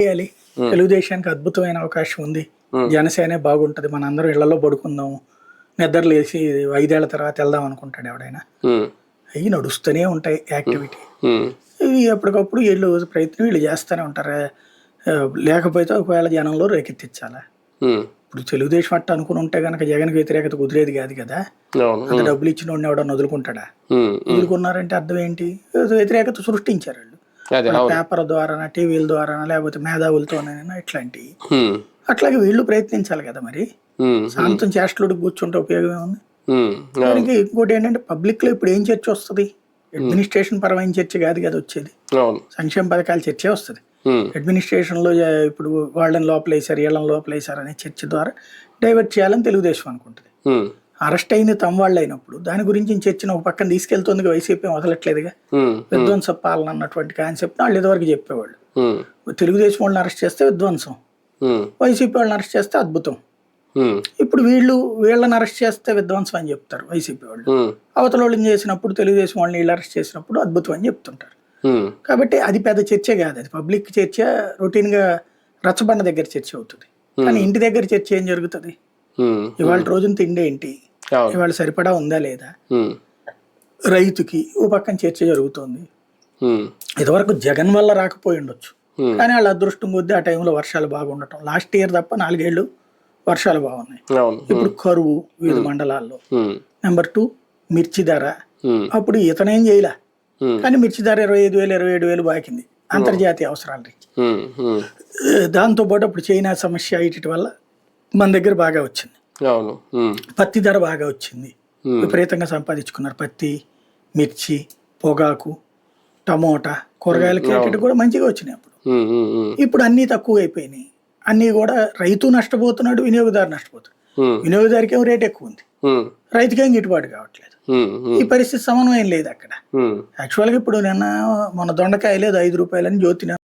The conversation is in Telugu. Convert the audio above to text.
చేయాలి. తెలుగుదేశానికి అద్భుతమైన అవకాశం ఉంది. జనసేనే బాగుంటది, మన అందరం ఇళ్లలో పడుకుందాం, నిద్రలేసి 5 ఏళ్ల తర్వాత వెళ్దాం అనుకుంటాడు ఎవడైనా. అవి నడుస్తూనే ఉంటాయి యాక్టివిటీ. ఇవి ఎప్పటికప్పుడు వీళ్ళు ప్రయత్నం వీళ్ళు చేస్తూనే ఉంటారు. లేకపోతే ఒకవేళ జనంలో రేకెత్తించాలా. ఇప్పుడు తెలుగుదేశం అట్ట అనుకుని ఉంటే కనుక జగన్కి వ్యతిరేకత కుదిరేది కాదు కదా. అంత డబ్బులు ఇచ్చిన వాడిని ఎవడన్నా వదులుకుంటాడా? వదులుకున్నారంటే అర్థం ఏంటి? వ్యతిరేకత సృష్టించారు వాళ్ళు. పేపర్ ద్వారా, టీవీల ద్వారా, లేకపోతే మేధావులతోనైనా ఇట్లాంటివి. అట్లాగే వీళ్ళు ప్రయత్నించాలి కదా. మరి శాంతం చేష్టలుడికి కూర్చుంటే ఉపయోగం ఏముంది? దానికి ఇంకోటి ఏంటంటే పబ్లిక్ లో ఇప్పుడు ఏం చర్చ వస్తుంది? అడ్మినిస్ట్రేషన్ పరమైన చర్చ కాదు కదా వచ్చేది, సంక్షేమ పథకాల చర్చే వస్తుంది. అడ్మినిస్ట్రేషన్ లో ఇప్పుడు వాళ్ళని లోపలేసారు, వీళ్ళని లోపలేసారు అనే చర్చ ద్వారా డైవర్ట్ చేయాలని తెలుగుదేశం అనుకుంటుంది. అరెస్ట్ అయింది తమ వాళ్ళు అయినప్పుడు దాని గురించి చర్చను ఒక పక్కన తీసుకెళ్తుంది. వైసీపీ వదలట్లేదుగా. విధ్వంస పాలన అన్నటువంటి కాన్సెప్ట్ వాళ్ళు ఇదివరకు చెప్పేవాళ్ళు. తెలుగుదేశం వాళ్ళని అరెస్ట్ చేస్తే విధ్వంసం, వైసీపీ వాళ్ళని అరెస్ట్ చేస్తే అద్భుతం. ఇప్పుడు వీళ్ళని అరెస్ట్ చేస్తే విధ్వంసం అని చెప్తారు వైసీపీ వాళ్ళు. అవతల వాళ్ళని చేసినప్పుడు, తెలుగుదేశం వాళ్ళని వీళ్ళు అరెస్ట్ చేసినప్పుడు అద్భుతం అని చెప్తుంటారు. కాబట్టి అది పెద్ద చర్చే కాదు, అది పబ్లిక్ చర్చ. రొటీన్ గా రచ్చబండ దగ్గర చర్చ అవుతుంది. కానీ ఇంటి దగ్గర చర్చ ఏం జరుగుతుంది? ఇవాళ రోజున తిండి ఏంటి, ఇవాళ సరిపడా ఉందా లేదా, రైతుకి ఓ పక్కన చర్చ జరుగుతోంది. ఇదివరకు జగన్ వల్ల రాకపోయి ఉండొచ్చు, కానీ వాళ్ళ అదృష్టం కొద్దీ ఆ టైంలో వర్షాలు బాగుండటం. లాస్ట్ ఇయర్ తప్ప 4 ఏళ్ళు వర్షాలు బాగున్నాయి. ఇప్పుడు కరువు వివిధ మండలాల్లో. నెంబర్ 2 మిర్చి ధర. అప్పుడు ఇతనేం చేయలే, కానీ మిర్చి ధర 25,000 27,000 బాకింది అంతర్జాతీయ అవసరాలు. దాంతో పాటు అప్పుడు చైనా సమస్య ఇటు వల్ల మన దగ్గర బాగా వచ్చింది. పత్తి ధర బాగా వచ్చింది, విపరీతంగా సంపాదించుకున్నారు. పత్తి, మిర్చి, పొగాకు, టమోటా, కూరగాయల క్రేట్ కూడా మంచిగా వచ్చినాయి అప్పుడు. ఇప్పుడు అన్ని తక్కువ అయిపోయినాయి. అన్ని కూడా రైతు నష్టపోతున్నాడు, వినియోగదారు నష్టపోతున్నాడు. వినియోగదారికి ఏమో రేట్ ఎక్కువ ఉంది, రైతుకేం గిట్టుబాటు కావట్లేదు. ఈ పరిస్థితి సమన్వయం లేదు అక్కడ. యాక్చువల్గా ఇప్పుడు మొన్న దొండకాయ లేదు 5 రూపాయలని జ్యోతి